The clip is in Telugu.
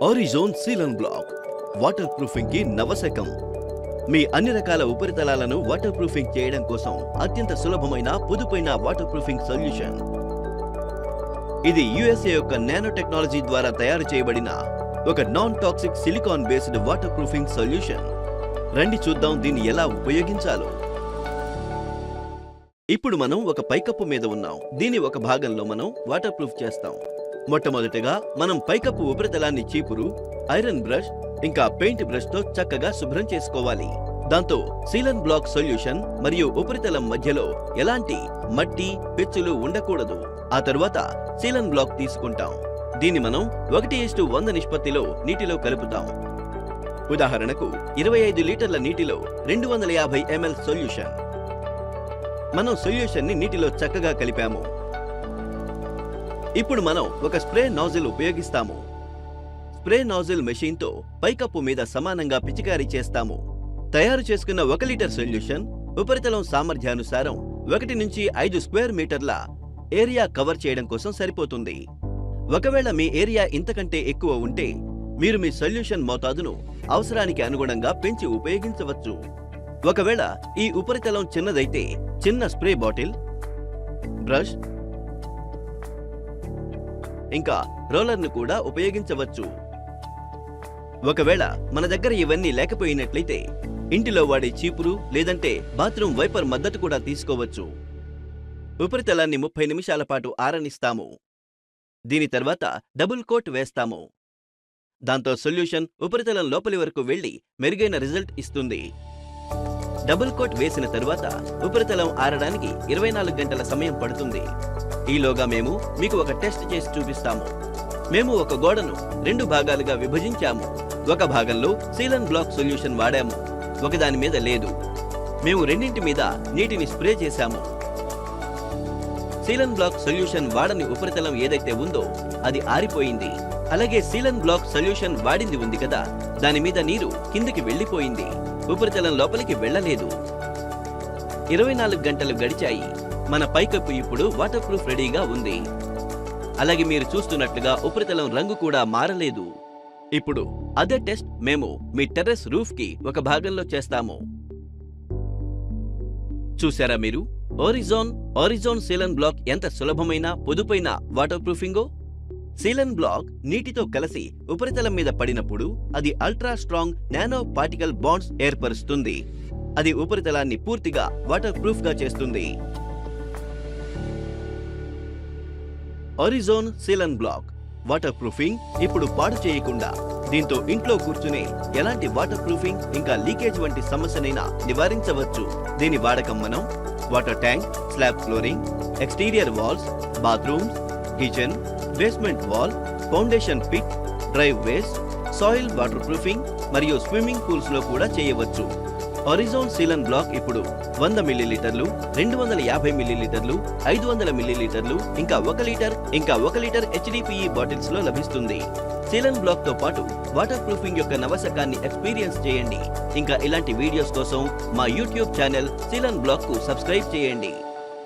ఆరిజోన్ సీల్ బ్లాక్ వాటర్ ప్రూఫింగ్ కి నవశకం. మీ అన్ని రకాల ఉపరితలాలను వాటర్ ప్రూఫింగ్ చేయడం కోసం అత్యంత సులభమైన పొదుపైన వాటర్ ప్రూఫింగ్ సొల్యూషన్. ఇది యుఎస్ఏ యొక్క నానో టెక్నాలజీ ద్వారా తయారు చేయబడిన ఒక non toxic silicon based water proofing solution. రండి చూద్దాం దీన్ని ఎలా ఉపయోగించాలో. ఇప్పుడు మనం ఒక పైకప్పు మీద ఉన్నాం. దీని ఒక భాగంలో మనం వాటర్ ప్రూఫ్ చేస్తాం. మొట్టమొదటిగా మనం పైకప్పు ఉపరితలాన్ని చీపురు, ఐరన్ బ్రష్ ఇంకా పెయింట్ బ్రష్ తో చక్కగా శుభ్రం చేసుకోవాలి. దాంతో సీలన్ బ్లాక్ సొల్యూషన్ మరియు ఉపరితలం మధ్యలో ఎలాంటి మట్టి, పెచ్చులు ఉండకూడదు. ఆ తరువాత సీలన్ బ్లాక్ తీసుకుంటాం. దీన్ని మనం 1:100 నిష్పత్తిలో నీటిలో కలుపుతాం. ఉదాహరణకు 25 లీటర్ల నీటిలో 250 ml సొల్యూషన్. మనం సొల్యూషన్ ని నీటిలో చక్కగా కలిపాము. ఇప్పుడు మనం ఒక స్ప్రే నాజిల్ ఉపయోగిస్తాము. స్ప్రే నాజిల్ మెషిన్ తో పైకప్పు మీద సమానంగా పిచికారీ చేస్తాము. తయారు చేసుకున్న 1 లీటర్ సొల్యూషన్ ఉపరితలం సామర్థ్యానుసారం 1 నుంచి 5 స్క్వేర్ మీటర్ల ఏరియా కవర్ చేయడం కోసం సరిపోతుంది. ఒకవేళ మీ ఏరియా ఇంతకంటే ఎక్కువ ఉంటే మీరు మీ సొల్యూషన్ మోతాదును అవసరానికి అనుగుణంగా పెంచి ఉపయోగించవచ్చు. ఒకవేళ ఈ ఉపరితలం చిన్నదైతే చిన్న స్ప్రే బాటిల్, బ్రష్ ఇంకా రోలర్ను కూడా ఉపయోగించవచ్చు. ఒకవేళ మన దగ్గర ఇవన్నీ లేకపోయినట్లయితే ఇంటిలో వాడే చీపురు లేదంటే బాత్రూమ్ వైపర్ మద్దతు కూడా తీసుకోవచ్చు. ఉపరితలాన్ని 30 నిమిషాల పాటు ఆరనిస్తాము. దీని తర్వాత డబుల్ కోట్ వేస్తాము. దాంతో సొల్యూషన్ ఉపరితలం లోపలి వరకు వెళ్లి మెరుగైన రిజల్ట్ ఇస్తుంది. డబుల్ కోట్ వేసిన తరువాత ఉపరితలం ఆరడానికి 24 గంటల సమయం పడుతుంది. ఈలోగా మేము మీకు ఒక టెస్ట్ చేసి చూపిస్తాము. మేము ఒక గోడను 2 భాగాలుగా విభజించాము. ఒక భాగంలో సీలన్ బ్లాక్ సొల్యూషన్ వాడాము, ఒకదాని మీద లేదు. మేము రెండింటి మీద నీటిని స్ప్రే చేశాము. సీలన్ బ్లాక్ సొల్యూషన్ వాడని ఉపరితలం ఏదైతే ఉందో అది ఆరిపోయింది. అలాగే సీలన్ బ్లాక్ సొల్యూషన్ వాడింది ఉంది కదా, దాని మీద నీరు కిందికి వెళ్లిపోయింది, ఉపరితలం లోపలికి వెళ్లలేదు. 24 గంటలు గడిచాయి. మన పైకప్పు ఇప్పుడు వాటర్ ప్రూఫ్ రెడీగా ఉంది. అలాగే మీరు చూస్తున్నట్లుగా ఉపరితలం రంగు కూడా మారలేదు. ఇప్పుడు అదే టెస్ట్ మేము మీ టెర్రస్ రూఫ్ కి ఒక భాగంలో చేస్తాము. చూసారా మీరు ఆరిజోన్ సీలన్ బ్లాక్ ఎంత సులభమైన పొదుపైన వాటర్ ప్రూఫింగో? సీలన్ బ్లాక్ నీటితో కలిసి ఉపరితలం మీద పడినప్పుడు అది ultra strong nano particle bonds ఏర్పరుస్తుంది. అది ఉపరితలాన్ని పూర్తిగా వాటర్ ప్రూఫ్ గా చేస్తుంది. ఆరిజోన్ సీలన్ బ్లాక్ వాటర్ ప్రూఫింగ్ ఇప్పుడు పాడు చేయకుండా, దీంతో ఇంట్లో కూర్చునే ఎలాంటి వాటర్ ప్రూఫింగ్ ఇంకా లీకేజ్ వంటి సమస్యనైనా నివారించవచ్చు. దీని వాడకం మనం water tank, slab flooring, exterior walls, bathrooms, kitchen, basement wall, foundation pit, driveways, soil waterproofing మరియు స్విమ్మింగ్ పూల్స్ లో కూడా చేయవచ్చు. ఆరిజోన్ సీలన్ బ్లాక్ ఇప్పుడు 100 మిల్లీలీటర్లు, 250 మిల్లీలీటర్లు, 500 మిల్లీలీటర్లు ఇంకా 1 లీటర్ HDPE బాటిల్స్ లో లభిస్తుంది. సీలన్ బ్లాక్ తో పాటు వాటర్ ప్రూఫింగ్ యొక్క నవశకాన్ని ఎక్స్పీరియన్స్ చేయండి. ఇంకా ఇలాంటి వీడియోస్ కోసం మా యూట్యూబ్ ఛానల్ సీలన్ బ్లాక్ కు సబ్స్క్రైబ్ చేయండి.